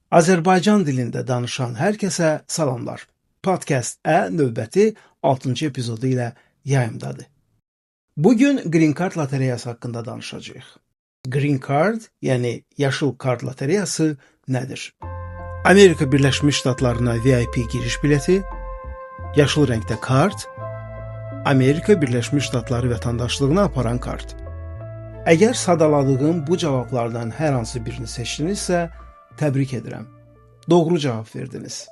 Azərbaycan dilində danışan hər kəsə salamlar. Podcast-ə növbəti 6-cı epizodu ilə yayımdadır. Bugün Green Card lotereyası haqqında danışacağıq. Green Card, yəni yaşıl kart lotereyası nədir? Amerika Birləşmiş Ştatlarına VIP giriş bileti, yaşıl rəngdə kart, Amerika Birləşmiş Ştatları vətəndaşlığına aparan kart. Əgər sadaladığım bu cavablardan hər hansı birini seçdinizsə, təbrik edirəm. Doğru cavab verdiniz.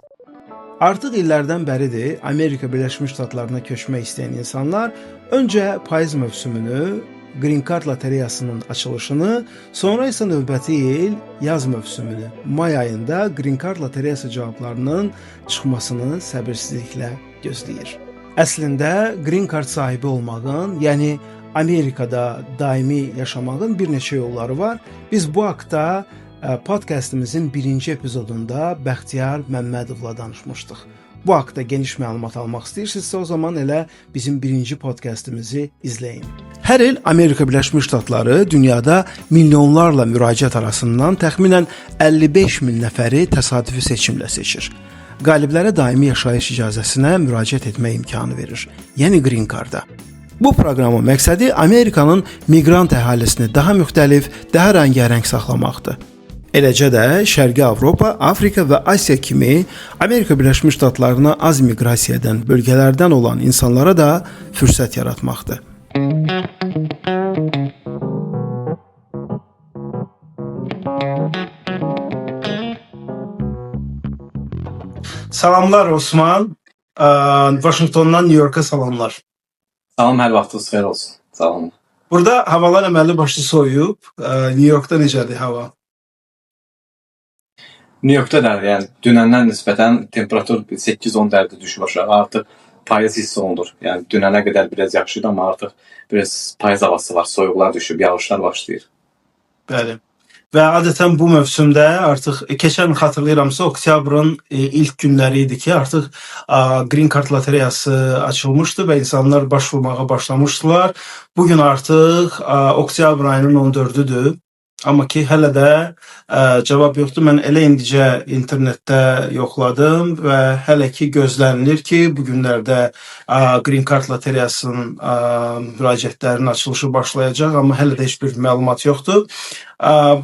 Artıq illərdən bəridir Amerika Birləşmiş Ştatlarına köçmək istəyən insanlar öncə payız mövsümünü, Green Card lotereyasının açılışını, sonra isə növbəti il yaz mövsümünü, may ayında Green Card lotereyası cavablarının çıxmasını səbirsizliklə gözləyir. Əslində Green Card sahibi olmağın, yəni Amerikada daimi yaşamağın bir neçə yolları var. Biz bu haqda podkastımızın birinci epizodunda Bəxtiyar Məmmədovla danışmışdıq. Bu haqda geniş məlumat almaq istəyirsinizsə, o zaman elə bizim birinci podkastımızı izləyin. Hər il Amerika Birləşmiş Ştatları dünyada milyonlarla müraciət arasından təxminən 55 min nəfəri təsadüfi seçimlə seçir. Qaliblərə daimi yaşayış icazəsinə müraciət etmək imkanı verir, yəni Green Card-a. Bu proqramın məqsədi Amerikanın miqrant əhalisini daha müxtəlif, daha rəngarəng saxlamaqdır. Eləcə də Şərqi Avropa, Afrika və Asiya kimi Amerika Birləşmiş Ştatlarına az miqrasiya edən bölgələrdən olan insanlara da fürsət yaratmaqdır. Salamlar Osman. Vaşinqtondan New Yorka salamlar. Salam, hər vaxtınız xeyir olsun. Salam. Burada havalar əməlli başlı soyuyub. New Yorkda necədir hava? New Yorkda da, yəni dünəndən nisbətən temperatur 8-10 dərəcə düşüb aşağı. Artıq payız hiss olunur. Yəni dünənə qədər biraz yaxşıydı, amma artıq biraz payız havası var. Soyuqlar düşüb, yağışlar başlayır. Bəli. Və adətən bu mövsümdə artıq keçən xatırlayıramsa oktyabrın ilk günləri idi ki, artıq Green Card lotereyası açılmışdı və insanlar başvurmağa başlamışdılar. Bugün artıq oktyabr ayının 14-düdür. Amma ki, hələ də cavab yoxdur. Mən elə indicə internetdə yoxladım və hələ ki gözlənilir ki, bu günlərdə Green Card lotereyasının müraciətlərinin açılışı başlayacaq, amma hələ də heç bir məlumat yoxdur.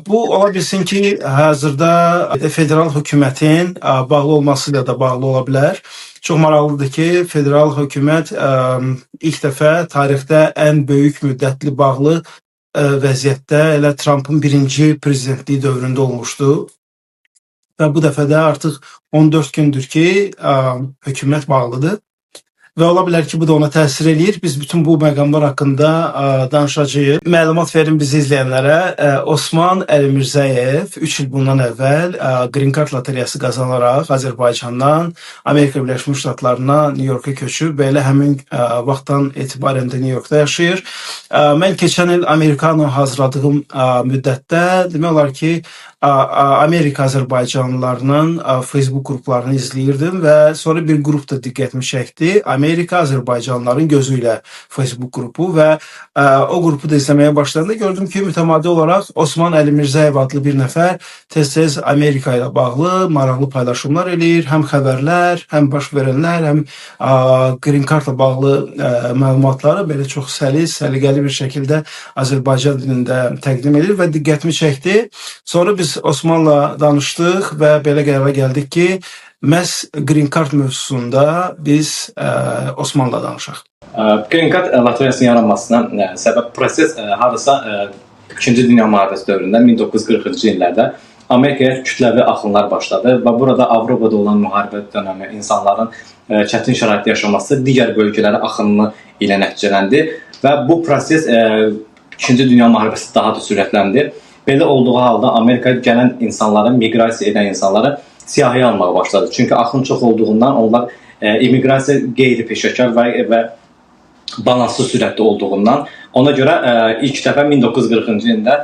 Bu ola bilsin ki, hazırda federal hökumətin bağlı olmasıyla da bağlı ola bilər. Çox maraqlıdır ki, federal hökumət ilk dəfə tarixdə ən böyük müddətli bağlı vəziyyətdə elə Trumpın birinci prezidentliyi dövründə olmuşdu. Və bu dəfə də artıq 14 gündür ki, hökumət bağlıdır. Və ola bilər ki, bu da ona təsir eləyir. Biz bütün bu məqamlar haqqında danışacağıq. Məlumat verin bizi izləyənlərə. Osman Əlimirzəyev 3 il bundan əvvəl Green Card lotereyası qazanaraq Azərbaycandan Amerika Birləşmiş Ştatlarına New Yorka köçüb və elə həmin vaxtdan etibarən də New Yorkda yaşayır. Mən keçən il Amerikano hazırladığım müddətdə demək olar ki, Amerika Azərbaycanlılarının Facebook qruplarını izləyirdim və sonra bir qrup da diqqətimi çəkdi. Amerika Azərbaycanlıların gözü ilə Facebook qrupu və o qrupu da izləməyə başlayanda gördüm ki, mütəmadi olaraq Osman Əlimirzəyev adlı bir nəfər tez-tez Amerika ilə bağlı maraqlı paylaşımlar eləyir. Həm xəbərlər, həm baş verənlər, həm Green Cardla bağlı məlumatları belə çox səlis, səliqəli bir şəkildə Azərbaycan dilində təqdim edir və diqqətimi çəkdi. Sonra biz Osmanla danışdıq və belə qərara gəldik ki, məhz Green Card mövzusunda biz Osmanla danışaq. Green Card lotereyasının yaranmasına səbəb proses hardasa 2-ci Dünya müharibəsi dövründə 1940-cı illərdə Amerikaya kütləvi axınlar başladı və burada Avropada olan müharibə dönəmi insanların çətin şəraitdə yaşaması digər bölgələrə axınını ilə nəticələndi və bu proses 2-ci Dünya müharibəsi daha da sürətləndi. Belə olduğu halda Amerika gələn insanları, miqrasiya edən insanları siyahıya almağa başladı. Çünki axın çox olduğundan onlar immiqrasiya qeyri-peşəkar və balanslı sürətdə olduğundan ona görə ilk dəfə 1940-cı ildə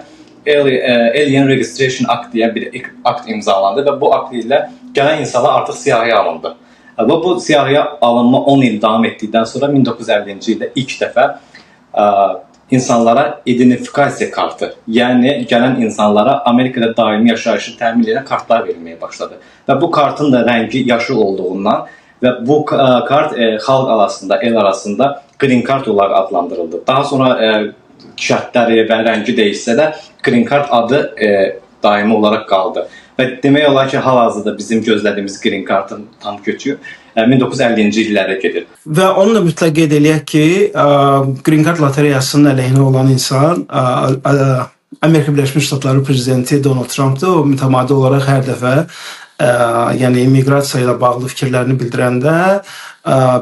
Alien Registration Act deyə bir akt imzalandı və bu akt ilə gələn insanlar artıq siyahıya alındı. Və bu siyahıya alınma 10 il davam etdikdən sonra 1950-ci ildə ilk dəfə insanlara identifikasiya kartı, yəni gələn insanlara Amerikada daimi yaşayışı təmin edən kartlar verilməyə başladı. Və bu kartın da rəngi yaşıl olduğundan və bu kart xalq arasında, el arasında green card olaraq adlandırıldı. Daha sonra şərtləri və rəngi dəyişsə də green card adı daimi olaraq qaldı. Və demək olar ki, hal-hazırda bizim gözlədiyimiz green cardın tam kökü 1950-ci illərə gedir. Və onu da mütləq qeyd eləyək ki, Green Card lotereyasının əleyhinə olan insan Amerika Birləşmiş Ştatları prezidenti Donald Trump'dır. O mütəmadi olaraq hər dəfə yəni immiqrasiya ilə bağlı fikirlərini bildirəndə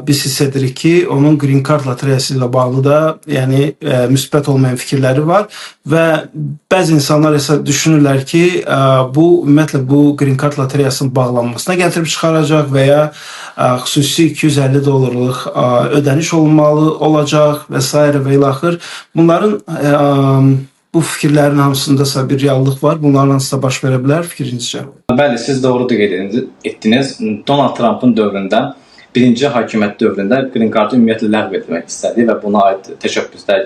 biz hiss edirik ki, onun Green Card lotereyası ilə bağlı da yəni müsbət olmayan fikirləri var və bəzi insanlar isə düşünürlər ki, bu ümumiyyətlə bu Green Card lotereyasının bağlanmasına gətirib çıxaracaq və ya xüsusi $250 ödəniş olmalı olacaq və s. və ilaxır. Bunların bu fikirlərin hamısındasa bir reallıq var. Bunların hansısa baş verə bilər fikrincə? Bəli, siz doğru qeyd etdiniz. Donald Trump'ın dövründə, birinci hakimiyyət dövründə Green Card'ı ümumiyyətlə ləğv etmək istədi və buna aid təşəbbüslər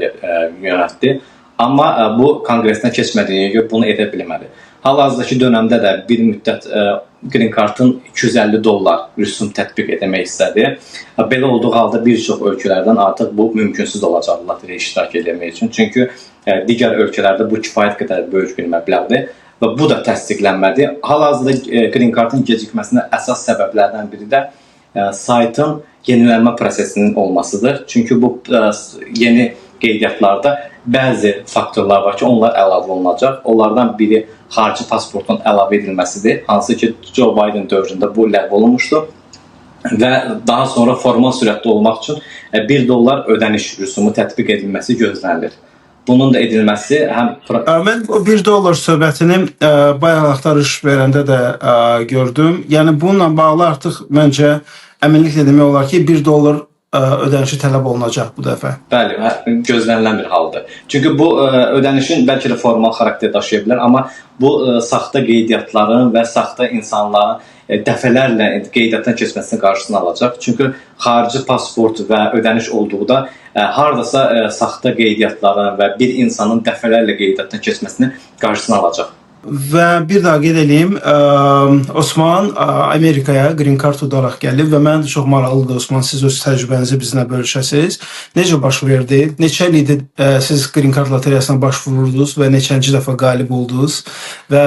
yönəltdi. Amma bu konqresdən keçmədiyinə görə bunu edə bilmədi. Hal-hazırdakı dönəmdə də bir müddət Green Card'ın $250 rüsum tətbiq etmək istədi. Belə olduğu halda bir çox ölkələrdən artıq bu mümkünsüz olacaq lotereya iştirak etmək üçün. Çünki digər ölkələrdə bu kifayət qədər böyük bir məbləğdir və bu da təsdiqlənmədi. Hal-hazırda Green Card'ın gecikməsinə əsas səbəblərdən biri də saytın yenilənmə prosesinin olmasıdır. Çünki bu yeni qeydiyyatlarda bəzi faktorlar var ki, onlar əlavə olunacaq. Onlardan biri xarici pasportun əlavə edilməsidir. Hansı ki, Joe Biden dövründə bu ləğv olunmuşdu və daha sonra formal sürətdə olmaq üçün $1 ödəniş rüsumu tətbiq edilməsi gözlənilir. Bunun da edilməsi həm... Mən o $1 söhbətini bayaq axtarış verəndə də gördüm. Yəni bununla bağlı artıq məncə əminliklə demək olar ki, $1 ödənişi tələb olunacaq bu dəfə. Bəli, gözlənilən bir haldır. Çünki bu ödənişin bəlkə də formal xarakter daşıya bilər, amma bu saxta qeydiyyatların və saxta insanların dəfələrlə qeydiyyatdan keçməsinin qarşısını alacaq. Çünki xarici pasport və ödəniş olduğuda hardasa saxta qeydiyyatların və bir insanın dəfələrlə qeydiyyatdan keçməsinin qarşısını alacaq. Və bir daha qeyd edeyim, Osman Amerikaya Green Card olaraq gəlib və mən çox maraqlıdır Osman, siz öz təcrübənizi bizlə bölüşəsiniz. Necə baş verdi? Neçə il idi siz Green Card lotereyasına başvururdunuz və neçənci dəfə qalib oldunuz və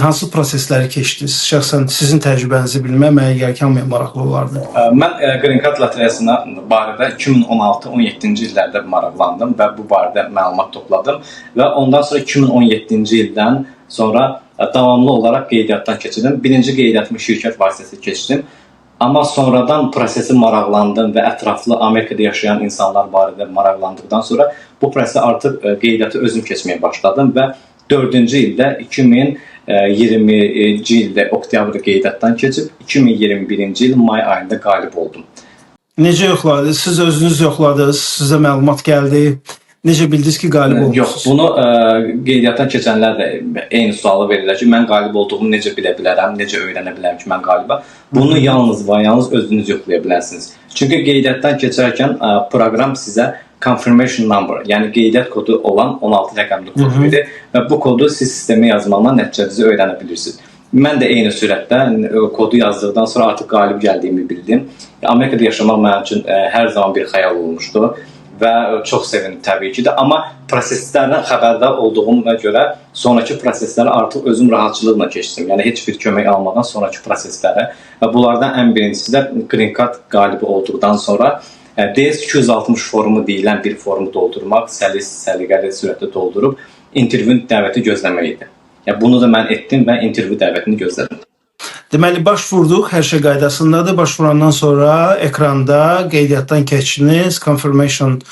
hansı prosesləri keçdiniz? Şəxsən sizin təcrübənizi bilmək mənə gəlkən maraqlı olardı. Mən Green Card lotereyasına barədə 2016-17-ci illərdə maraqlandım və bu barədə məlumat topladım və ondan sonra 2017-ci ildən sonra davamlı olaraq qeydiyyatdan keçirdim. Birinci qeydiyyatımı şirkət vasitəsilə keçdim. Amma sonradan prosesi maraqlandım və ətraflı Amerikada yaşayan insanlar barədə maraqlandıqdan sonra bu prosesi artıq qeydiyyatı özüm keçməyə başladım və 4-cü ildə 2020-ci ildə oktyabr qeydiyyatdan keçib 2021-ci il may ayında qalib oldum. Necə yoxladınız? Siz özünüz yoxladınız, sizə məlumat gəldi. Necə bildiniz ki, qalib olmuşsunuz? Yox, bunu qeydiyyatdan keçənlər də eyni sualı verirlər ki, mən qalib olduğumu necə bilə bilərəm, necə öyrənə bilərəm ki, mən qalibəm. Bunu yalnız və yalnız özünüz yoxlaya bilərsiniz. Çünki qeydiyyatdan keçərkən proqram sizə confirmation number, yəni qeydiyyat kodu olan 16 rəqəmli kod verir və bu kodu siz sistemə yazmaqla nəticənizi öyrənə bilirsiniz. Mən də eyni sürətdə kodu yazdıqdan sonra artıq qalib gəldiyimi bildim. Amerikada yaşamaq mənim üçün hər zaman bir xəyal olmuşdu və çox sevindim təbii ki də. Amma proseslərdən xəbərdar olduğuma görə sonraki prosesləri artıq özüm rahatçılıqla keçdim. Yəni heç bir kömək almadan sonraki proseslərə və bunlardan ən birincisi də Green Card qalibi olduqdan sonra DS-260 formu deyilən bir formu doldurmaq, səliqəli sürətdə doldurub intervyu dəvəti gözləmək idi. Bunu da mən etdim və intervyu dəvətini gözlədim. Deməli, başvurduq, hər şey qaydasındadır. Başvurandan sonra ekranda qeydiyyatdan keçdiniz, confirmation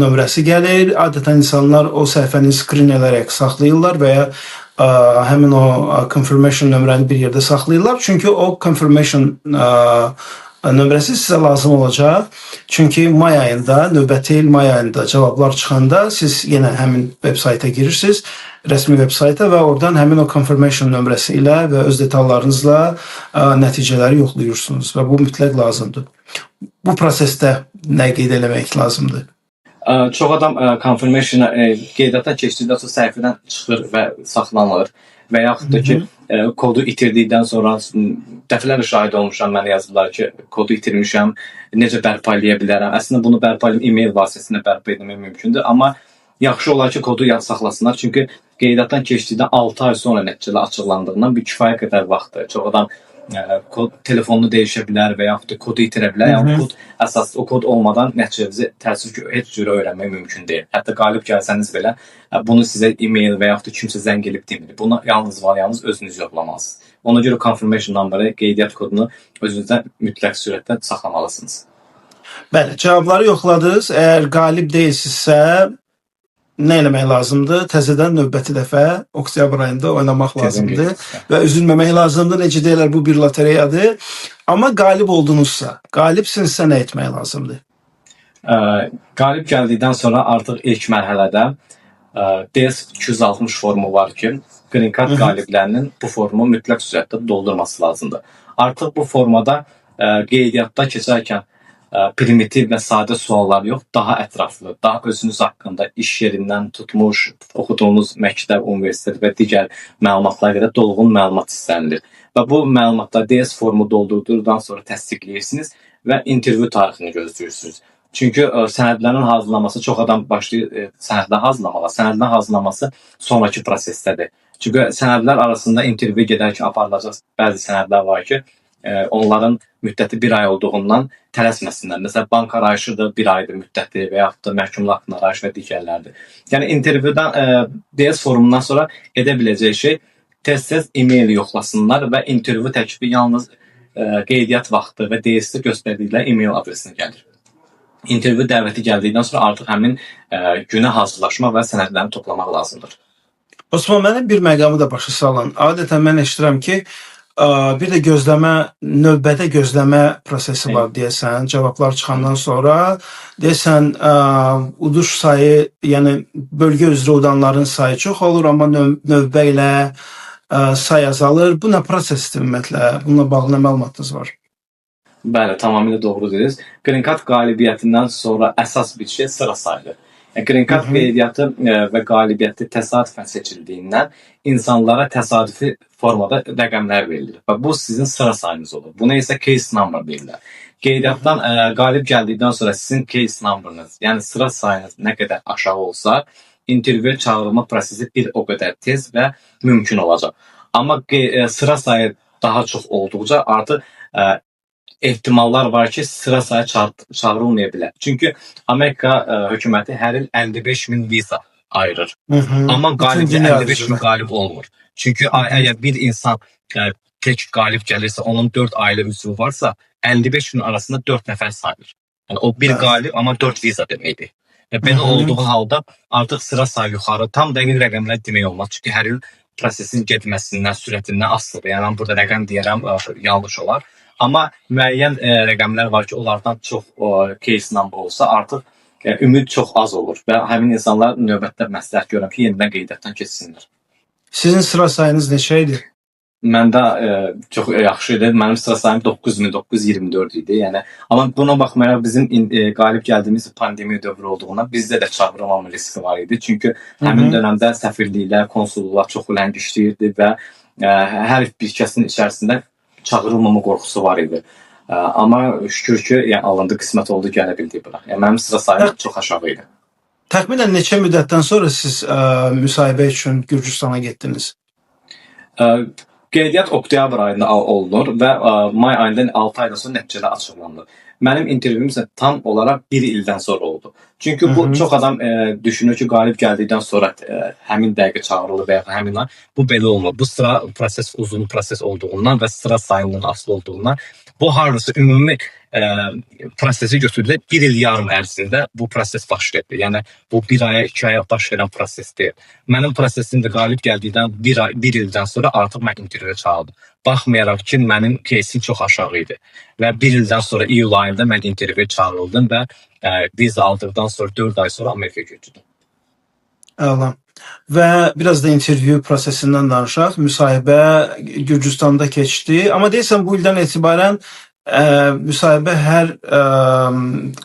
nömrəsi gəlir. Adətən insanlar o səhifəni screen edərək saxlayırlar və ya həmin o confirmation nömrəni bir yerdə saxlayırlar. Çünki o confirmation nömrəsi sizə lazım olacaq. Çünki may ayında, növbəti il may ayında cavablar çıxanda siz yenə həmin veb-sayta girirsiniz, rəsmi veb-sayta və oradan həmin o confirmation nömrəsi ilə və öz detallarınızla nəticələri yoxlayırsınız və bu mütləq lazımdır. Bu prosesdə nə qeyd eləmək lazımdır? Çox adam confirmation-a qeydiyyatdan keçdikdən sonra səhifədən çıxır və saxlanılır və yaxud da ki, kodu itirdikdən sonra dəfələrlə şahid olmuşam, mənə yazdılar ki, kodu itirmişəm, necə bərpa eləyə bilərəm? Əslində bunu bərpa edib e-mail vasitəsilə bərpa etmək mümkündür, amma yaxşı olar ki, kodu saxlasınlar, çünki qeydiyyatdan keçdikdən 6 ay sonra nəticələr açıqlandığından bir kifayət qədər vaxtdır. Çox adam kod telefonunu dəyişə bilər və yaxud da kodu itirə bilər. Yəni kod əsaslı o kod olmadan nəticənizi təəssüf ki, heç cürə öyrənmək mümkün deyil. Hətta qalib gəlsəniz belə bunu sizə e-mail və yaxud da kimsə zəng edib demir. Bunu yalnız özünüz yoxlamalısınız. Ona görə confirmation number-ı, qeydiyyat kodunu özünüzdə mütləq surətdə saxlamalısınız. Bəli, cavabları yoxladınız. Əgər qalib deyilsinizsə, nə eləmək lazımdır? Təzədən növbəti dəfə oktyabr ayında oynamaq lazımdır və üzülməmək lazımdır. Necə deyirlər, bu bir lotereyadır. Amma qalib oldunuzsa, qalibsinizsə nə etmək lazımdır? Qalib gəldikdən sonra artıq ilk mərhələdə DS260 formu var ki, Green Card qaliblərinin bu formu mütləq surətdə doldurması lazımdır. Artıq bu formada qeydiyyatda keçərkən primitiv və sadə suallar yox, daha ətraflı, daha özünüz haqqında, iş yerindən tutmuş, oxuduğunuz məktəb, universitet və digər məlumatlara görə dolğun məlumat istənilir. Və bu məlumatlar DS formu doldurduqdan sonra təsdiqləyirsiniz və intervyu tarixini gözləyirsiniz. Çünki sənədlərin hazırlanması, çox adam başlayır sənədlər hazırlamağa. Sənədlərin hazırlanması sonraki prosesdədir. Çünki sənədlər arasında intervyu gedərkən aparılacaq bəzi sənədlər var ki, onların müddəti 1 ay olduğundan tələsməsinlər. Məsələn, bank arayışıdır, 1 aydır müddəti və yaxud da məhkumluq haqqında arayış və digərlərdir. Yəni intervyudan, DS forumundan sonra edə biləcək şey tez-tez e-mail yoxlasınlar və intervyu təklifi yalnız qeydiyyat vaxtı və DS-də göstərdikləri e-mail adresinə gəlir. İntervyu dəvəti gəldikdən sonra artıq həmin günə hazırlaşmaq və sənədlərini toplamaq lazımdır. Osman, mənim bir məqamı da başa salan. Adətən mən eşidirəm ki, bir də növbədə gözləmə prosesi var deyəsən, cavablar çıxandan sonra deyəsən uduş sayı, yəni bölgə üzrə udanların sayı çox olur, amma növbə ilə say azalır. Bu nə prosesdir ümumiyyətlə? Bununla bağlı nə məlumatınız var? Bəli, tamamilə doğru dediniz. Green Card qalibiyyətindən sonra əsas bir şey sıra sayıdır. Green Card qeydiyyatı və qalibiyyəti təsadüfən seçildiyindən insanlara təsadüfi formada rəqəmlər verilir və bu sizin sıra sayınız olur. Buna isə case number deyirlər. Qeydiyyatdan qalib gəldikdən sonra sizin case numberınız, yəni sıra sayınız nə qədər aşağı olsa, intervyuya çağırılma prosesi bir o qədər tez və mümkün olacaq. Amma sıra sayı daha çox olduqca artıq ehtimallar var ki, sıra sayı çağırılmaya bilər. Çünki Amerika hökuməti hər il 55.000 viza ayırır. Amma 55.000 qalib olmur. Çünki əgər bir insan tek qalib gəlirsə, onun 4 ailə üzvü varsa, 55.000 arasında 4 nəfər sayılır. Yəni o bir qalib, amma 4 viza deməkdir. Belə olduğu halda artıq sıra sayı yuxarı, tam dəqiq rəqəmlər demək olmaz. Çünki hər il prosesin getməsindən, sürətindən asılıdır. Yəni burada rəqəm deyərəm, yanlış olar. Amma müəyyən rəqəmlər var ki, onlardan çox case number olsa artıq ümid çox az olur və həmin insanlar növbətdə məsləhət görürəm ki, yenidən qeydiyyatdan keçsinlər. Sizin sıra sayınız neçə idi? Məndə çox yaxşı idi. Mənim sıra sayım 9924 idi. Yəni, amma buna baxmayaraq bizim qalib gəldiyimiz pandemiya dövrü olduğundan bizdə də çağırılmama riski var idi. Çünki həmin dönəmdə səfirliklər, konsulluqlar çox ləng işləyirdi və hər bir kəsin içərisində çağırılmama qorxusu var idi. Amma şükür ki, yəni, alındı, qismət oldu, gələ bildik bura. Yəni, mənim sıra sayım çox aşağı idi. Təxminən neçə müddətdən sonra siz müsahibə üçün Gürcüstana getdiniz? Qeydiyyat oktyabr ayında olunur və may ayında 6 aydan sonra nəticələr açıqlanır. Mənim intervyum isə tam olaraq 1 ildən sonra oldu. Çünki bu çox adam düşünür ki, qalib gəldikdən sonra həmin dəqiqə çağırılır və ya həmin ay. Bu belə olmur. Bu sıra proses uzun proses olduğundan və sıra sayılığının asılı olduğundan bu hardasa ümumi prosesi götürüldü. 1 il yarım ərzində bu proses baş verdi. Yəni bu 1 aya, 2 aya baş verən proses deyil. Mənim prosesim də qalib gəldikdən 1 ildən sonra artıq mən intervyuya çağırdım. Baxmayaraq ki, mənim кейsim çox aşağı idi. Və 1 ildən sonra iyul ayında mən intervyuya çağırıldım və viza aldıqdan sonra 4 ay sonra Amerikaya köçdüm. Əla. Və biraz da intervyu prosesindən danışaq. Müsahibə Gürcüstanda keçdi. Amma deyirsən bu ildən etibarən müsahibə hər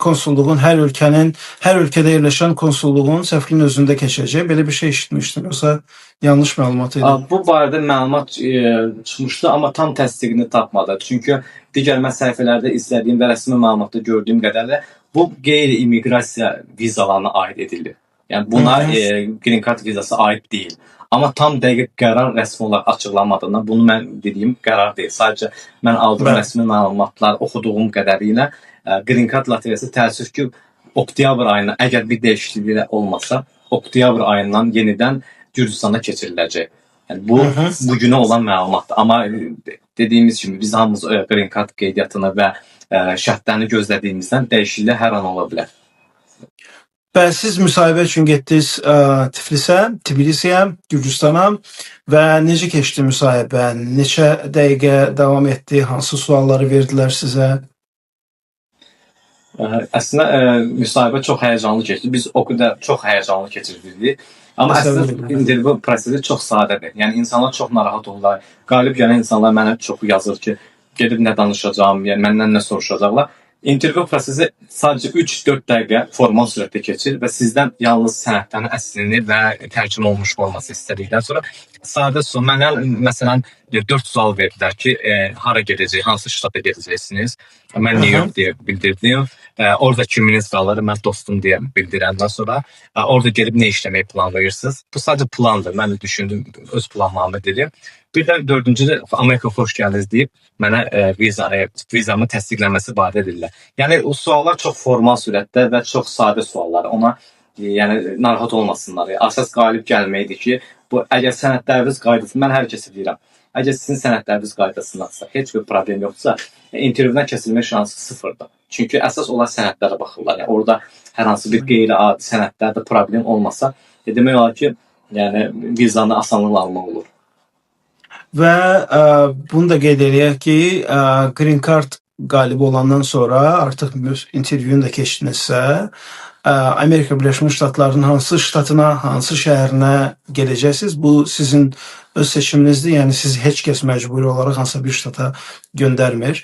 konsulluğun, hər ölkədə yerləşən konsulluğun səfirliyin özündə keçəcək. Belə bir şey eşitmişdim. Yoxsa yanlış məlumat idi? Bu barədə məlumat çıxmışdı, amma tam təsdiqini tapmadı. Çünki digər mən səhifələrdə izlədiyim və rəsmi məlumatda gördüyüm qədərlə bu qeyri-immiqrasiya vizalarına aid edilir. Yəni buna Green Card vizası aid deyil. Amma tam dəqiq qərar rəsmi olaraq açıqlanmadığından bunu mən dediyim qərar deyil. Sadəcə mən aldığım rəsmi məlumatlar, oxuduğum qədərilə Green Card loteriyası təəssüf ki, oktyabr ayına əgər bir dəyişikliklə olmasa, oktyabr ayından yenidən Gürcüstana keçiriləcək. Yəni bu günə olan məlumatdır. Amma dediyimiz kimi biz hamımız Green Card qeydiyyatını və şərtlərini gözlədiyimizdən dəyişikliklər hər an ola bilər. Və siz müsahibə üçün getdiniz Tbilisiyə, Gürcüstana və necə keçdi müsahibə? Neçə dəqiqə davam etdi? Hansı sualları verdilər sizə? Əslində müsahibə çox həyəcanlı keçdi. Biz o qədər çox həyəcanlı keçirdik. Amma əslində intervyu prosesi çox sadədir. Yəni insanlar çox narahat olurlar. Qalib gələn insanlar mənə çox yazır ki, gedib nə danışacağam, yəni məndən nə soruşacaqlar. İntervyu prosesi sadəcə 3-4 dəqiqə formal sürətdə keçir və sizdən yalnız sənədlərin əslini və tərcümə olmuş olması istədikdən sonra sadə sual, mənə məsələn 4 sual verdilər ki, hara gedəcək, hansı ştata gedəcəksiniz? Mən New York deyə bildirdim. Orada kiminiz qalır, mən dostum deyə bildirəndən sonra orada gedib nə işləməyi planlayırsınız? Bu sadəcə plandır. Mən də düşündüm, öz planlarımı dedim. Bir də dördüncüdə Amerika xoş gəldiniz deyib mənə vizamı təsdiqlənməsi barədə edirlər. Yəni o suallar çox formal sürətdə və çox sadə suallar. Ona yəni narahat olmasınlar. Əsas qalib gəlməkdir ki, bu əgər sənədləriniz qaydasında, mən hər kəsə deyirəm. Əgər sizin sənədləriniz qaydasındadsa, heç bir problem yoxsa, intervyudan kəsilmə şansı sıfırdır. Çünki əsas olan sənədlərə baxırlar. Yəni orada hər hansı bir qeyri-adi sənədlərdə problem olmasa, demək olar ki, yəni vizanı asanlıqla almaq olur. Və bunu da qeyd eləyək ki, Green Card qalibi olandan sonra artıq intervyunu da keçdinizsə, Amerika Birləşmiş Ştatlarının hansı ştatına, hansı şəhərinə gedəcəksiniz? Bu sizin öz seçiminizdir. Yəni siz heç kəs məcburi olaraq hansısa bir ştata göndərmir.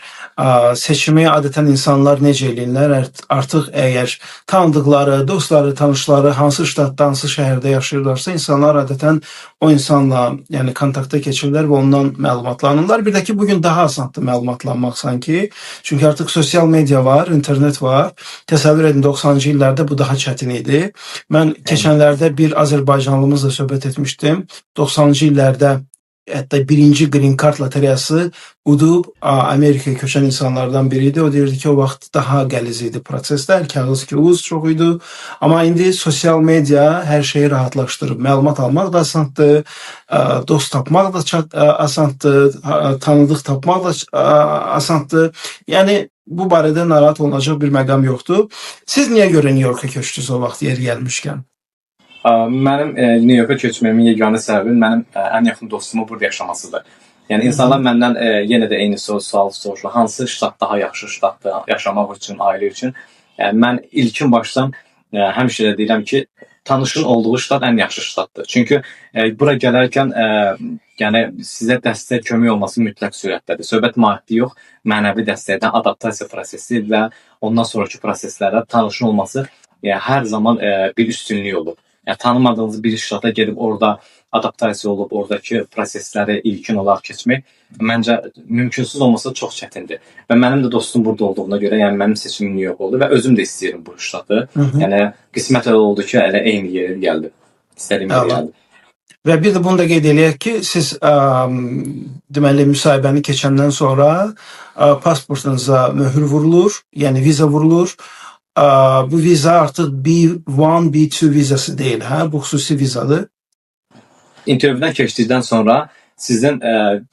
Seçimi adətən insanlar necə eləyirlər? Artıq əgər tanıdıqları, dostları, tanışları hansı ştatda, hansı şəhərdə yaşayırlarsa, insanlar adətən o insanla yəni kontakta keçirlər və ondan məlumatlanırlar. Bir də ki, bugün daha asandır məlumatlanmaq sanki. Çünki artıq sosial media var, internet var. Təsəvvür edin, 90-cı illərdə bu daha çətin idi. Mən keçənlərdə bir Azərbaycanlımızla söhbət etmişdim. 90-cı illərdə hətta birinci Green Card loteriyası udub Amerikaya köçən insanlardan biriydi. O deyirdi ki, o vaxt daha qəliz idi proseslər, kağız çox idi. Amma indi sosial media hər şeyi rahatlaşdırıb. Məlumat almaq da asandır, dost tapmaq da asandır, tanıdıq tapmaq da asandır. Yəni bu barədə narahat olunacaq bir məqam yoxdur. Siz niyə görə New Yorka köçdünüz o vaxt yeri gəlmişkən? Mənim New Yorka köçməyimin yeganə səbəbi mənim ən yaxın dostumun burada yaşamasıdır. Yəni insanlar məndən yenə də eyni sual soruşur. Hansı ştat daha yaxşı ştatdır yaşamaq üçün, ailə üçün? Mən ilkin başdan həmişə də deyirəm ki, tanışın olduğu ştat ən yaxşı ştatdır. Çünki bura gələrkən yəni sizə dəstək, kömək olması mütləq sürətdədir. Söhbət maddi yox, mənəvi dəstəkdən adaptasiya prosesi və ondan sonraki proseslərdə tanışın olması hər zaman bir üstünlük olur. Yəni tanımadığınız bir ştata gedib orada adaptasiya olub, oradakı prosesləri ilkin olaraq keçmək məncə mümkünsüz olmasa çox çətindir. Və mənim də dostum burada olduğuna görə, yəni mənim seçimim New York oldu və özüm də istəyirəm bu ştatı. Yəni qismət elə oldu ki, elə eyni yerə gəldi. İstədiyim yerə gəldi. Və bir də bunu da qeyd eləyək ki, siz deməli müsahibəni keçəndən sonra pasportunuza möhür vurulur, yəni viza vurulur. Bu viza artıq B1, B2 vizası deyil, bu xüsusi vizadır. İntervyudan keçdikdən sonra sizin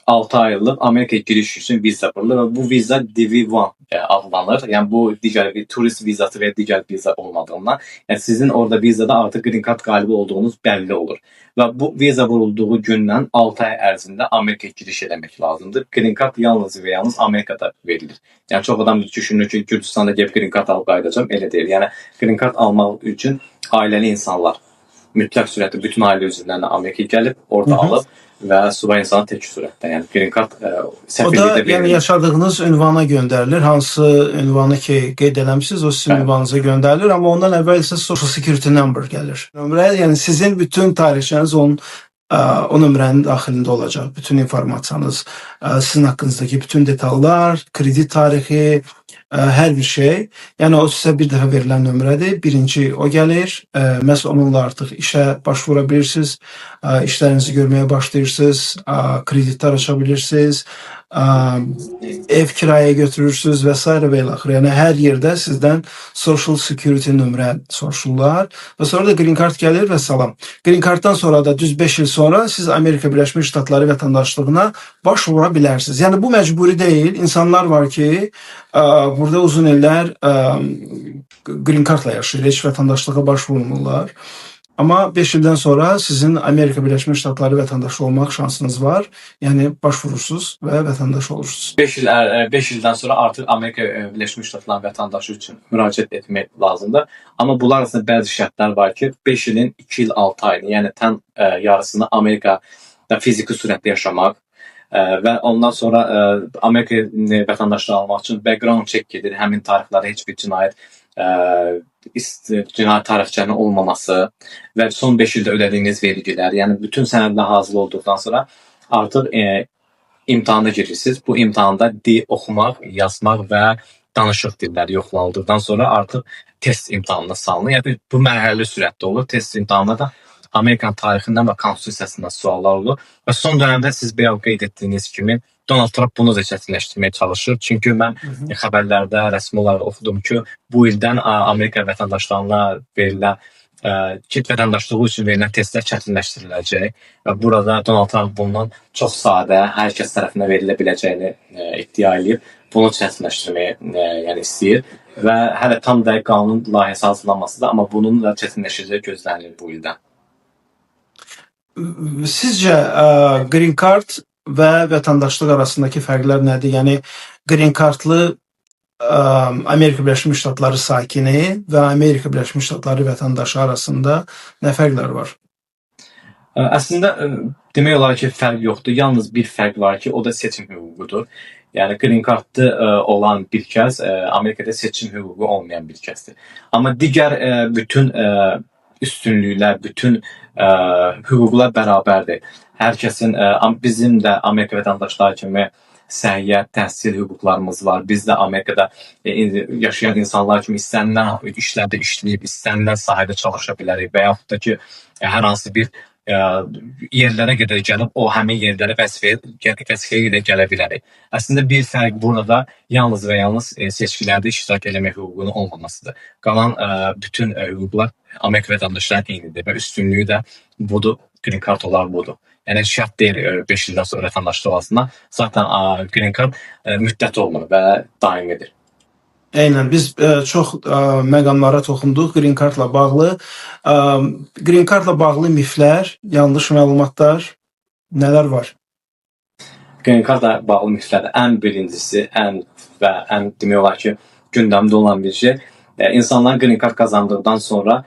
6 aylıq Amerikaya giriş üçün viza vurulur və bu viza DV1 adlanır. Yəni bu digər bir turist vizası və digər viza olmadığından, yəni sizin orada vizada artıq Green Card qalibi olduğunuz bəlli olur. Və bu viza vurulduğu gündən 6 ay ərzində Amerikaya giriş etmək lazımdır. Green Card yalnız və yalnız Amerikada verilir. Yəni çox adam düşünür ki, Gürcüstanda gəlib Green Card alıb qayıdacağam, elə deyil. Yəni Green Card almaq üçün ailəli insanlar mütləq sürətdə bütün ailə üzvlərinə Amerikaya gəlib, orada alıb və subay insana tek sürətdə. Yəni green card O da səfirlikdə yəni verilir. yaşadığınız ünvana göndərilir. Hansı ünvanı ki qeyd eləmisiniz, o sizin Bəli. ünvanınıza göndərilir, amma ondan əvvəl isə Social Security Number gəlir. Nömrə, yəni sizin bütün tarixçəniz o nömrənin daxilində olacaq. Bütün informasiyanız, sizin haqqınızdakı bütün detallar, kredit tarixi, hər bir şey. Yəni o sizə bir dəfə verilən nömrədir. Birinci o gəlir. Məhz onunla artıq işə başvura bilirsiniz. İşlərinizi görməyə başlayırsınız. Kreditlər aça bilirsiniz. Ev kiraya götürürsünüz və s. və ilə axır. Yəni hər yerdə sizdən Social Security nömrə soruşurlar və sonra da Green Card gəlir və salam. Green Carddan sonra da düz 5 il sonra siz Amerika Birləşmiş Ştatları vətəndaşlığına başvura bilərsiniz. Yəni bu məcburi deyil. İnsanlar var ki, burada uzun illər Green Cardla yaşayır, heç vətəndaşlığa başvurmurlar. Amma 5 ildən sonra sizin Amerika Birləşmiş Ştatları vətəndaşı olmaq şansınız var. Yəni başvurursunuz və vətəndaş olursunuz. 5 ildən sonra artıq Amerika Birləşmiş Ştatları vətəndaşı üçün müraciət etmək lazımdır. Amma bunlar arasında bəzi şərtlər var ki, 5 ilin 2 il 6 ayını, yəni tən yarısını Amerikada fiziki surətdə yaşamaq və ondan sonra Amerika vətəndaşlığı almaq üçün background check gedir. Həmin tarixlərdə heç bir cinayət tarixçənin olmaması və son 5 ildə ödədiyiniz vergilər, yəni bütün sənədlər hazır olduqdan sonra artıq imtahana girirsiniz. Bu imtahanda dil oxumaq, yazmaq və danışıq dilləri yoxlanıldıqdan sonra artıq test imtahanına salınır. Yəni bu mərhələli sürətdə olur. Test imtahanında da Amerikan tarixindən və konstitusiyasından suallar olur və son dövrdə siz belə qeyd etdiyiniz kimi Donald Trump bunu da çətinləşdirməyə çalışır. Çünki mən xəbərlərdə, rəsmi olaraq oxudum ki, bu ildən Amerika vətəndaşlarına verilən vətəndaşlığı üçün verilən testlər çətinləşdiriləcək və burada Donald Trump bundan çox sadə, hər kəs tərəfindən verilə biləcəyini iddia edib, bunu çətinləşdirməyə yəni istəyir və hələ tam dəqiq qanun layihəsi hazırlanmasıdır, amma bunun da çətinləşəcəyi gözlənilir bu ildən. Sizcə Green Card və vətəndaşlıq arasındakı fərqlər nədir? Yəni Green Cardlı Amerika Birləşmiş Ştatları sakini və Amerika Birləşmiş Ştatları vətəndaşı arasında nə fərqlər var? Əslində demək olar ki, fərq yoxdur. Yalnız bir fərq var ki, o da seçim hüququdur. Yəni Green Card'lı olan bir kəs Amerikada seçim hüququ olmayan bir kəsdir. Amma digər bütün üstünlüklər, bütün hüquqlar bərabərdir. Hər kəsin, bizim də Amerika vətəndaşları kimi səhiyyə, təhsil hüquqlarımız var. Biz də Amerikada yaşayan insanlar kimi istənilən işlərdə işləyib, istənilən sahədə çalışa bilərik və yaxud da ki, hər hansı bir yerlərə qədər gəlib o həmin yerlərə vəzifəyə ilə gələ bilərik. Əslində bir fərq burada yalnız və yalnız seçkilərdə iştirak eləmək hüququnun olmamasıdır. Qalan bütün hüquqlar Amerika vətəndaşlarının eynidir və üstünlüyü də budur, Green Card olaraq budur. Yəni şərt deyil 5 ildən sonra vətəndaşlıq olmasına. Zaten Green Card müddət olmalı və daimidir. Eynən, biz çox məqamlara toxunduq Green Cardla bağlı. Green Cardla bağlı miflər, yanlış məlumatlar nələr var? Green Cardla bağlı miflərdə ən birincisi, ən demək olar ki, gündəmdə olan bir şey, insanlar Green Card qazandıqdan sonra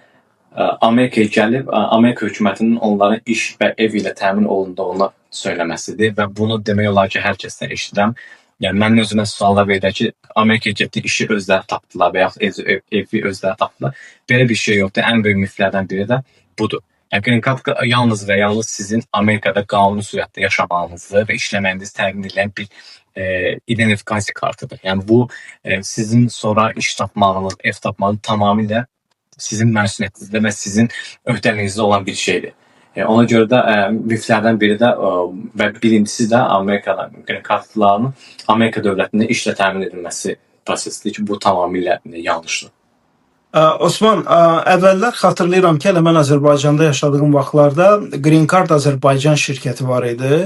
Amerikaya gəlib, Amerika hökumətinin onların iş və ev ilə təmin olunduğunu söyləməsidir və bunu demək olar ki, hər kəsdən eşidirəm. Yəni mən özümə suallar verirəm ki, Amerikaya getdi, işi özləri tapdılar və yaxud evi özləri tapdılar. Belə bir şey yoxdur. Ən böyük miflərdən biri də budur. Yəni Green Card yalnız və yalnız sizin Amerikada qanuni sürətdə yaşamağınızı və işləməyinizi təmin edən bir identifikasiya kartıdır. Yəni bu sizin sonra iş tapmağınız, ev tapmağınız tamamilə sizin məsuliyyətinizdə və sizin öhdəliyinizdə olan bir şeydir. Ona görə də miflərdən biri də və birincisi də Amerikadan Green Cardlarının Amerika dövlətində işlə təmin edilməsi prosesidir ki, bu tamamilə yanlışdır. Osman, əvvəllər xatırlayıram ki, elə mən Azərbaycanda yaşadığım vaxtlarda Green Card Azərbaycan şirkəti var idi.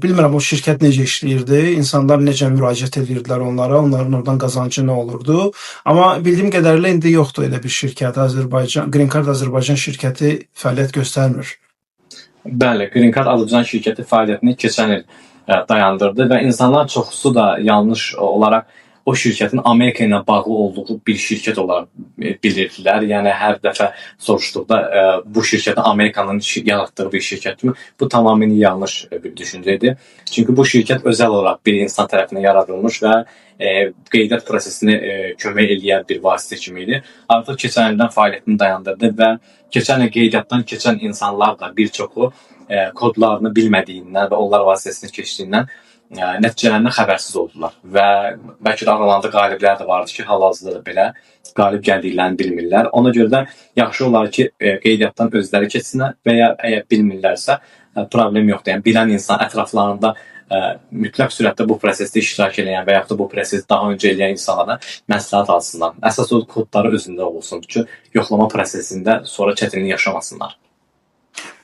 Bilmirəm o şirkət necə işləyirdi, insanlar necə müraciət edirdilər onlara, onların oradan qazancı nə olurdu. Amma bildiyim qədərilə indi yoxdur elə bir şirkət, Green Card Azərbaycan şirkəti fəaliyyət göstərmir. Bəli, Green Card Azərbaycan şirkəti fəaliyyətini keçən il dayandırdı və insanlar çoxusu da yanlış olaraq o şirkətin Amerika ilə bağlı olduğu bir şirkət olaraq bilirdilər. Yəni hər dəfə soruşduqda bu şirkətin Amerikanın yaratdığı bir şirkətmi? Bu tamamilə yanlış bir düşüncə idi. Çünki bu şirkət özəl olaraq bir insan tərəfindən yaradılmış və qeydiyyat prosesini kömək eləyən bir vasitə kimi idi. Artıq keçən ildən fəaliyyətini dayandırdı və keçən il qeydiyyatdan keçən insanlar da bir çoxu kodlarını bilmədiyindən və onlar vasitəsilə keçdiyindən nəticələrindən xəbərsiz oldular və bəlkə də aralarında qaliblər də vardı ki, hal-hazırda da belə qalib gəldiklərini bilmirlər. Ona görə də yaxşı olar ki, qeydiyyatdan özləri keçsinlər və ya əgər bilmirlərsə problem yoxdur. Yəni bilən insan ətraflarında mütləq sürətdə bu prosesdə iştirak edən və yaxud da bu prosesi daha öncə edən insanlara məsləhət alsınlar. Əsas o kodları özündə olsun ki, yoxlama prosesində sonra çətinlik yaşamasınlar.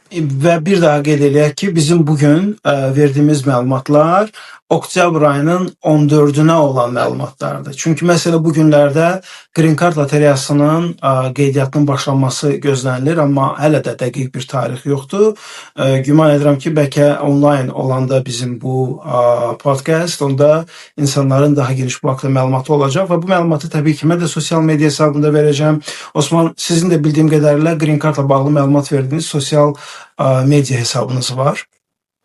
Və bir daha qeyd eləyək ki, bizim bugün verdiyimiz məlumatlar oktyabr ayının 14-ünə olan məlumatlardır. Çünki məsələ bu günlərdə Green Card lotereyasının qeydiyyatının başlanması gözlənilir, amma hələ də dəqiq bir tarix yoxdur. Güman edirəm ki, bəlkə onlayn olanda bizim bu podcast, onda insanların daha geniş bu haqda məlumatı olacaq və bu məlumatı təbii ki, mən də sosial media hesabında verəcəm. Osman, sizin də bildiyim qədərilə Green Cardla bağlı məlumat verdiyiniz sosial media hesabınız var.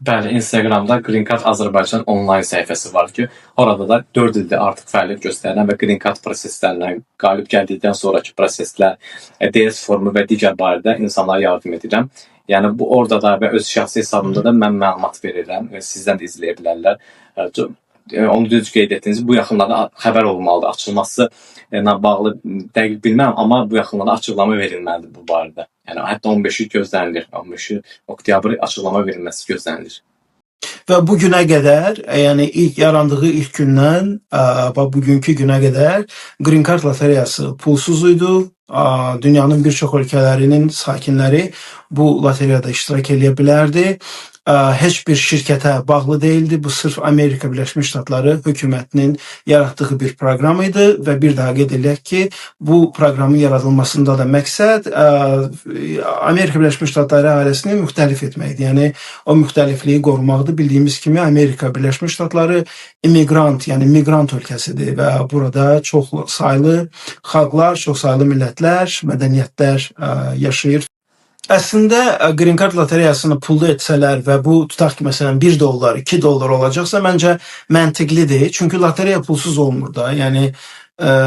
Bəli, Instagramda Green Card Azərbaycan onlayn səhifəsi var ki, orada da 4 ildir artıq fəaliyyət göstərən və Green Card proseslərindən qalib gəldikdən sonraki proseslər, DS formu və digər barədə insanlara yardım edirəm. Yəni bu orada da və öz şəxsi hesabımda da mən məlumat verirəm və sizdən də izləyə bilərlər. Onu düz qeyd etdiniz, bu yaxınlarda xəbər olmalıdır, açılması ilə bağlı dəqiq bilməm, amma bu yaxınlarda açıqlama verilməlidir bu barədə. Yəni hətta 15-i gözlənilir, 15-i oktyabr açıqlama verilməsi gözlənilir. Və bu günə qədər, yəni ilk yarandığı ilk gündən bugünkü günə qədər Green Card lotereyası pulsuz idi. Dünyanın bir çox ölkələrinin sakinləri bu lotereyada iştirak edə bilərdi. Heç bir şirkətə bağlı değildi. Bu sırf Amerika Birləşmiş Ştatları hökumətinin yaratdığı bir proqram idi və bir daha qeyd edək ki, bu proqramın yaradılmasında da məqsəd Amerika Birləşmiş Ştatları əhalisini müxtəlif etməkdir. Yəni o müxtəlifliyi qorumaqdır. Bildiyimiz kimi Amerika Birləşmiş Ştatları immigrant, yəni miqrant ölkəsidir və burada çox saylı xalqlar, çox saylı millətlər, mədəniyyətlər yaşayır. Əslində Green Card lotereyasını pullu etsələr və bu tutaq ki, məsələn $1, $2 olacaqsa məncə məntiqlidir. Çünki lotereya pulsuz olmur da. Yəni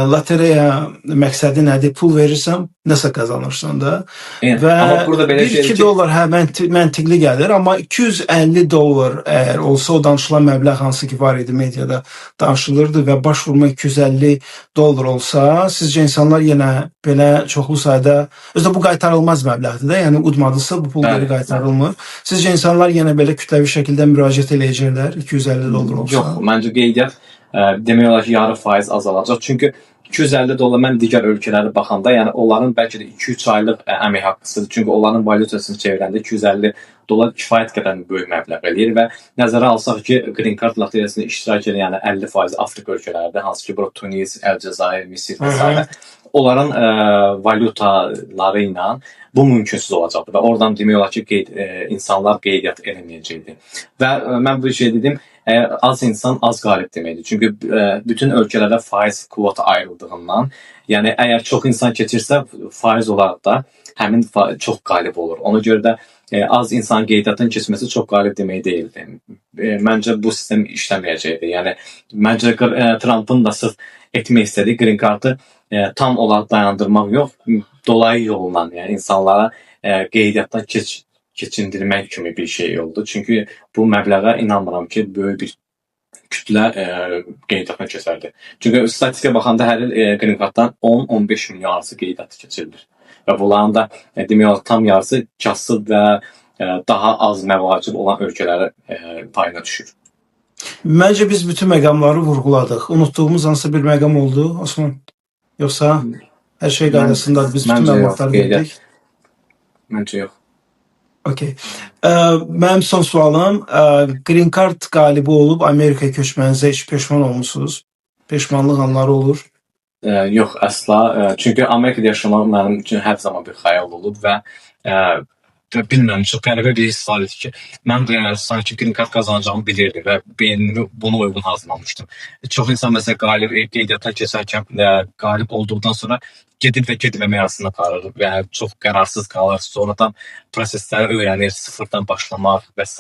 lotereya məqsədi nədir? Pul verirsən, nəsə qazanırsan da. Və $1-2 məntiqli gəlir, amma $250 əgər olsa o danışılan məbləğ hansı ki var idi mediada danışılırdı və baş vurma $250 olsa, sizcə insanlar yenə belə çoxlu sayda, özdə bu qaytarılmaz məbləğdir də, yəni udmadısa bu pul geri qaytarılmır. Sizcə insanlar yenə belə kütləvi şəkildə müraciət eləyəcəklər $250 olsa? Yox, məncə qeydiyyat demək olar ki, yarı faiz azalacaq. Çünki $250 mən digər ölkələrə baxanda, yəni onların bəlkə də 2-3 aylıq əmək haqqısıdır. Çünki onların valyutasını çevirəndə $250 kifayət qədər böyük məbləğ eləyir və nəzərə alsaq ki, Green Card lotereyasında iştirak edən, yəni 50% Afrika ölkələrində, hansı ki, bura Tunis, Əlcəzair, Misir və s. onların valyutaları ilə bu mümkünsüz olacaqdır və oradan demək olar ki, insanlar qeydiyyat eləməyəcəkdir. Və mən bu şey dedim, az insan az qalib deməkdir. Çünki bütün ölkələrdə faiz kvota ayrıldığından, yəni əgər çox insan keçirsə, faiz olaraq da həmin çox qalib olur. Ona görə də az insan qeydiyyatdan keçməsi çox qalib demək deyildir. Məncə bu sistem işləməyəcəkdir. Yəni məncə Trump'ın da sırf etmək istədiyi Green Card'ı tam olaraq dayandırmaq yox, dolayı yolla, yəni insanlara qeydiyyatdan keçindirmək kimi bir şey oldu. Çünki bu məbləğə inanmıram ki, böyük bir kütlə qeydiyyatdan keçərdi. Çünki statistikaya baxanda hər il Green Card'dan 10-15 milyon arası qeydiyyatı keçirilir. Və bunların da demək olar tam yarısı kasıb və daha az məvacib olan ölkələrə payına düşür. Məncə biz bütün məqamları vurğuladıq. Unutduğumuz hansısa bir məqam oldu, Osman? Yoxsa hər şey qaydasında biz bütün məlumatları verdik? Məncə yox. Okay. Mənim son sualım, Green Card qalibi olub Amerikaya köçmənizə heç peşman olmusunuz? Peşmanlıq anları olur? Yox, əsla. Çünki Amerikada yaşamaq mənim üçün hər zaman bir xəyal olub və bilmirəm, çox qəribə bir his var idi ki, mən sanki green card qazanacağımı bilirdim və beynimi buna uyğun hazırlamışdım. Çox insan məsələn qalib qeydiyyata keçərkən qalib olduqdan sonra gedir və getməmək arasında qalır və çox qərarsız qalır. Sonradan prosesləri öyrənir, sıfırdan başlamaq və s.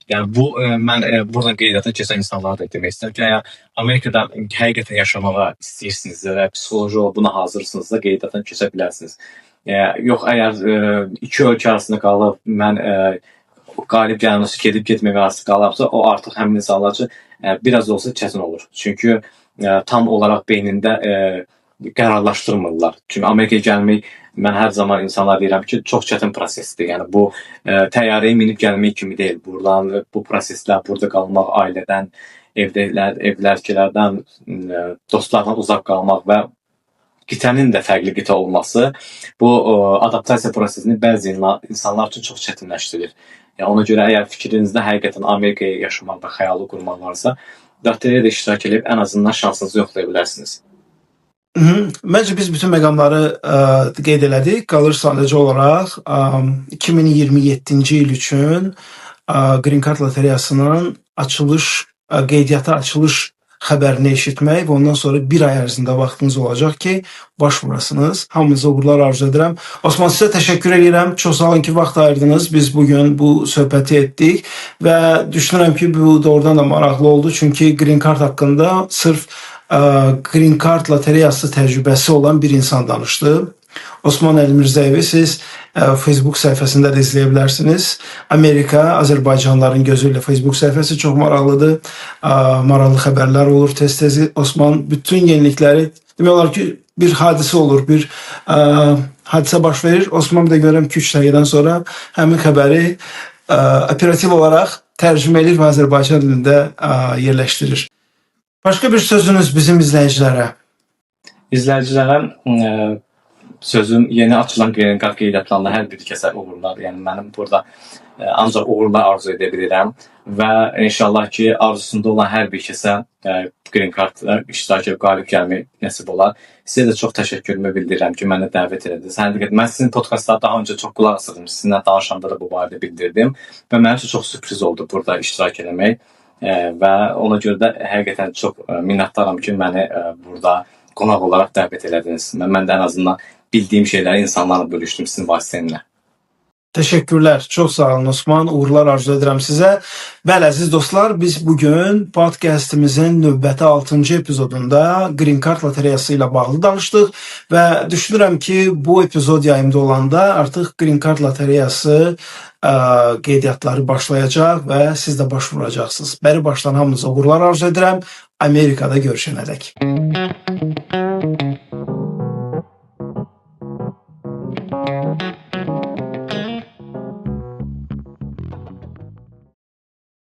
Yəni bu mən buradan qeydiyyata keçən insanlara da demək istəyirəm ki, əgər Amerikada həqiqətən yaşamağa istəyirsinizsə və psixoloji olaraq buna hazırsınızsa qeydiyyatdan keçə bilərsiniz. Yox, əgər iki ölkə arasında qalıb mən qalib gəlməsi gedib getməmək arası qalarsa, o artıq həmin insanlar üçün biraz da olsa çətin olur. Çünki tam olaraq beynində qərarlaşdırmırlar. Çünki Amerikaya gəlmək, mən hər zaman insanlara deyirəm ki, çox çətin prosesdir. Yəni bu təyyarəyə minib gəlmək kimi deyil. Buradan bu proseslər, burada qalmaq, ailədən, evlərkilərdən, dostlardan uzaq qalmaq və qitənin də fərqli qitə olması bu adaptasiya prosesini bəzi insanlar üçün çox çətinləşdirir. Yəni ona görə əgər fikrinizdə həqiqətən Amerikaya yaşamaq və xəyalı qurmaq varsa, lotereyada iştirak edib ən azından şansınızı yoxlaya bilərsiniz. Məncə biz bütün məqamları qeyd elədik. Qalır sadəcə olaraq 2027-ci il üçün Green Card lotereyasının qeydiyyata açılış xəbərini eşitmək və ondan sonra bir ay ərzində vaxtınız olacaq ki, başvurasınız. Hamınıza uğurlar arzu edirəm. Osman, sizə təşəkkür edirəm. Çox sağ olun ki, vaxt ayırdınız. Biz bugün bu söhbəti etdik və düşünürəm ki, bu doğrudan da maraqlı oldu. Çünki Green Card haqqında sırf Green Card lotereyası təcrübəsi olan bir insan danışdı. Osman Elmirzəyevi siz Facebook səhifəsində də izləyə bilərsiniz. Amerika, Azərbaycanlıların gözü ilə Facebook səhifəsi çox maraqlıdır. Maraqlı xəbərlər olur tez-tez. Osman bütün yenilikləri, demək olar ki, bir hadisə olur, bir hadisə baş verir. Osman bir də görürəm ki, 3 dəqiqədən sonra həmin xəbəri operativ olaraq tərcümə edir və Azərbaycan dilində yerləşdirir. Başqa bir sözünüz bizim izləyicilərə? İzləyicilərə sözüm yeni açılan Green Card qeydiyyatlarında hər bir kəsə uğurlar. Yəni mənim burada ancaq uğurlar arzu edə bilirəm və inşallah ki, arzusunda olan hər bir kəsə Green Card iştirak edib qalib gəlmək nəsib olar. Sizə də çox təşəkkürümü bildirirəm ki, mənə dəvət edildiniz. Həqiqətən mən sizin podkastlara daha öncə çox qulaq asırdım. Sizinlə danışanda da bu barədə bildirdim və mənim üçün çox sürpriz oldu burada iştirak etmək. Və ona görə də həqiqətən çox minnətdaram ki, məni burada qonaq olaraq dəvət elədiniz. Mən də ən azından bildiyim şeyləri insanlarla bölüşdüm sizin vasitənizlə. Təşəkkürlər. Çox sağ olun Osman. Uğurlar arzu edirəm sizə. Bəli, əziz dostlar, biz bugün podkastimizin növbəti 6-cı epizodunda Green Card lotereyası ilə bağlı danışdıq və düşünürəm ki, bu epizod yayımda olanda artıq Green Card lotereyası qeydiyyatları başlayacaq və siz də başvuracaqsınız. Bəri başdan hamınıza uğurlar arzu edirəm. Amerikada görüşənədək.